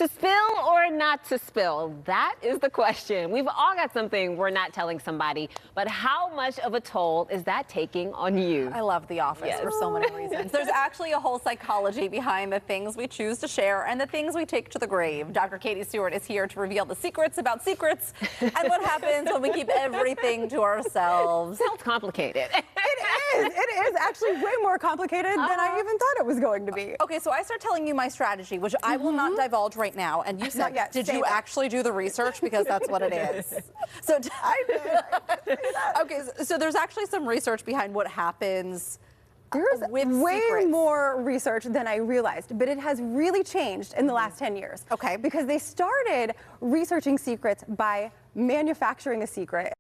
To spill or not to spill? That is the question. We've all got something we're not telling somebody, but how much of a toll is that taking on you? I love The Office for so many reasons. There's actually a whole psychology behind the things we choose to share and the things we take to the grave. Dr. Katie Stewart is here to reveal the secrets about secrets and what happens when we keep everything to ourselves. Sounds complicated. It is actually way more complicated than I even thought it was going to be. Okay, so I start telling you my strategy, which I will not divulge right now. And you said, did you actually do the research? Because that's what it is. So I did. Okay, so there's actually some research behind what happens. There's with way secrets. more research than I realized, but it has really changed in the last 10 years. Okay. Because they started researching secrets by manufacturing a secret.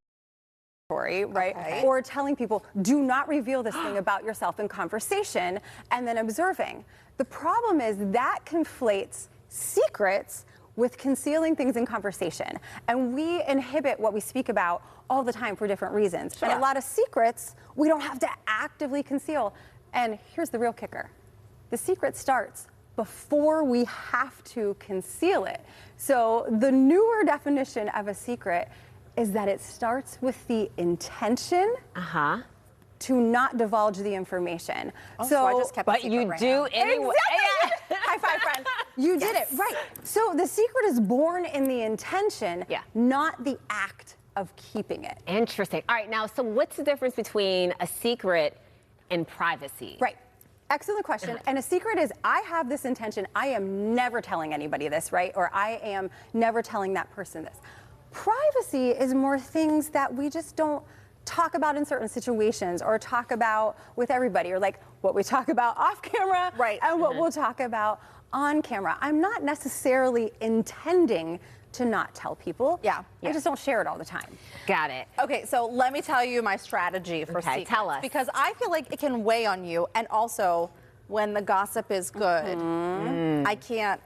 Right? Okay. Or telling people, do not reveal this thing about yourself in conversation, and then observing. The problem is that conflates secrets with concealing things in conversation. And we inhibit what we speak about all the time for different reasons. Sure. And a lot of secrets we don't have to actively conceal. And here's the real kicker. The secret starts before we have to conceal it. So the newer definition of a secret is that it starts with the intention to not divulge the information. Oh, so I just kept but you do anyway. Exactly. High five, friend. You did it, right. So the secret is born in the intention, not the act of keeping it. Interesting. All right, now, so what's the difference between a secret and privacy? Right. Excellent question. And a secret is, I have this intention, I am never telling anybody this, right? Or I am never telling that person this. Privacy is more things that we just don't talk about in certain situations or talk about with everybody, or like what we talk about off camera and what we'll talk about on camera. I'm not necessarily intending to not tell people. I just don't share it all the time. Got it. Okay, so let me tell you my strategy for secrets. Tell us. Because I feel like it can weigh on you, and also when the gossip is good, I can't.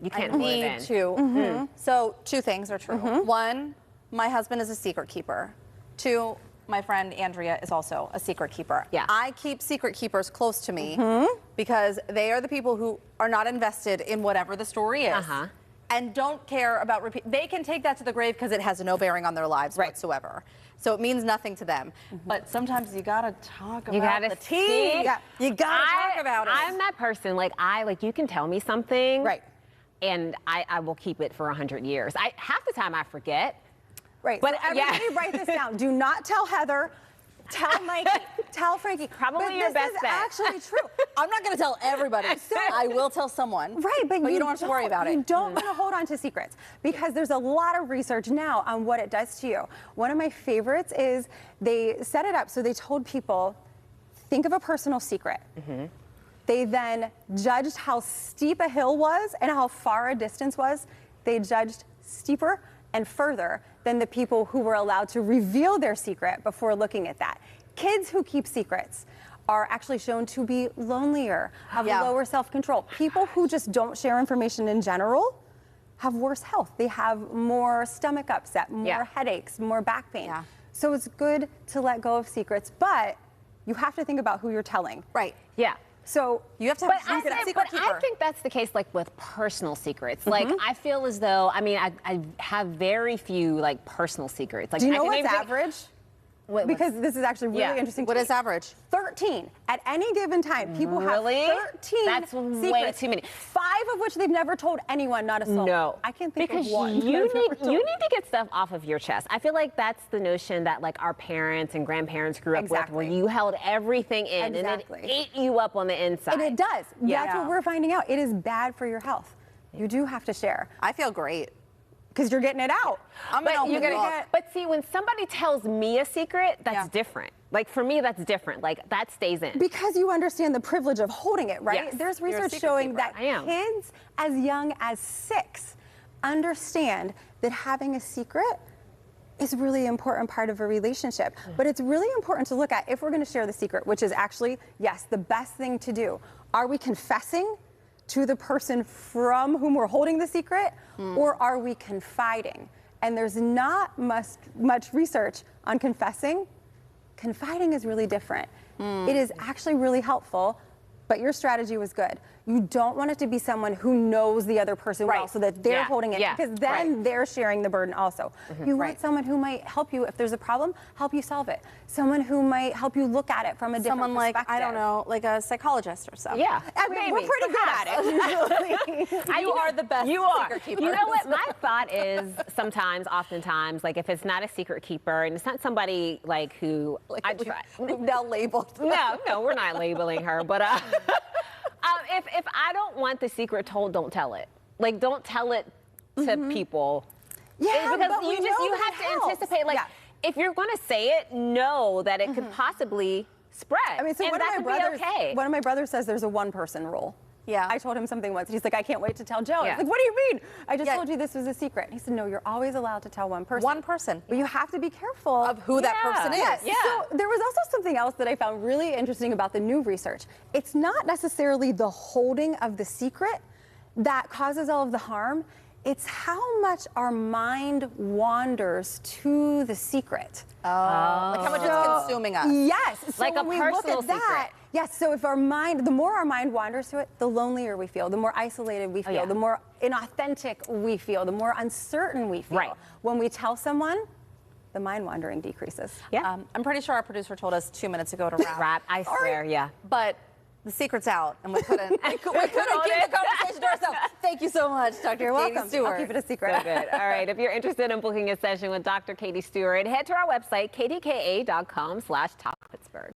You can't I need to. So two things are true. One, my husband is a secret keeper. Two, my friend Andrea is also a secret keeper. I keep secret keepers close to me because they are the people who are not invested in whatever the story is and don't care about they can take that to the grave because it has no bearing on their lives whatsoever. So it means nothing to them. But sometimes you gotta talk about the tea. You gotta talk about it. I'm that person. Like you can tell me something. And I will keep it for 100 years. Half the time I forget. But so everybody write this down. Do not tell Heather. Tell Mikey. Tell Frankie. Probably your best bet. This is actually true. I'm not going to tell everybody. I will tell someone. But you don't have to worry about it. You don't want to hold on to secrets because there's a lot of research now on what it does to you. One of my favorites is they set it up so they told people, think of a personal secret. They then judged how steep a hill was and how far a distance was. They judged steeper and further than the people who were allowed to reveal their secret before looking at that. Kids who keep secrets are actually shown to be lonelier, have lower self-control. People who just don't share information in general have worse health. They have more stomach upset, more headaches, more back pain. So it's good to let go of secrets, but you have to think about who you're telling. So you have to have a secret keeper. I think that's the case, like with personal secrets. Like I feel as though, I have very few like personal secrets. Like, do you know what's average? Because this is actually really interesting. What is average? 13 at any given time. People have 13 That's secrets, way too many. 5 of which they've never told anyone, not a soul. No, I can't think because of one. You need to get stuff off of your chest. I feel like that's the notion that like our parents and grandparents grew up with, where you held everything in and it ate you up on the inside. And it does. That's what we're finding out. It is bad for your health. You do have to share. I feel great. Because you're getting it out. But see, when somebody tells me a secret, that's different. Like for me, that's different. Like that stays in. Because you understand the privilege of holding it, right? There's research showing that kids as young as 6 understand that having a secret is a really important part of a relationship. But it's really important to look at, if we're going to share the secret, which is actually, yes, the best thing to do. Are we confessing to the person from whom we're holding the secret, or are we confiding? And there's not much research on confessing. Confiding is really different. It is actually really helpful, but your strategy was good. You don't want it to be someone who knows the other person well, so that they're holding it, because then they're sharing the burden also. You want someone who might help you if there's a problem, help you solve it. Someone who might help you look at it from a different perspective. Like, I don't know, like a psychologist or something. Yeah, I mean, we're pretty good at it usually. You are the best secret keeper. You know what? My thought is oftentimes, like if it's not a secret keeper and it's not somebody like who we've now labeled. No, we're not labeling her, but if I don't want the secret told, don't tell it. Like, don't tell it to people. Yeah, because but you have to anticipate. Like, if you're going to say it, know that it could possibly spread. I mean, so one of my brothers says there's a one-person rule. Yeah. I told him something once. He's like, I can't wait to tell Joe. I was like, what do you mean? I just told you this was a secret. And he said, no, you're always allowed to tell one person. One person. But you have to be careful of who that person is. Yeah. So there was also something else that I found really interesting about the new research. It's not necessarily the holding of the secret that causes all of the harm. It's how much our mind wanders to the secret. Like how much it's consuming us. Yes. So like a personal secret. Yes, so if the more our mind wanders to it, the lonelier we feel, the more isolated we feel, the more inauthentic we feel, the more uncertain we feel. Right. When we tell someone, the mind wandering decreases. Yeah. I'm pretty sure our producer told us 2 minutes ago to wrap. I swear, But the secret's out, and we couldn't keep the conversation to ourselves. Thank you so much, Dr. You're welcome. Stewart. I'll keep it a secret. So good. All right. If you're interested in booking a session with Dr. Katie Stewart, head to our website, kdka.com/talkpittsburgh.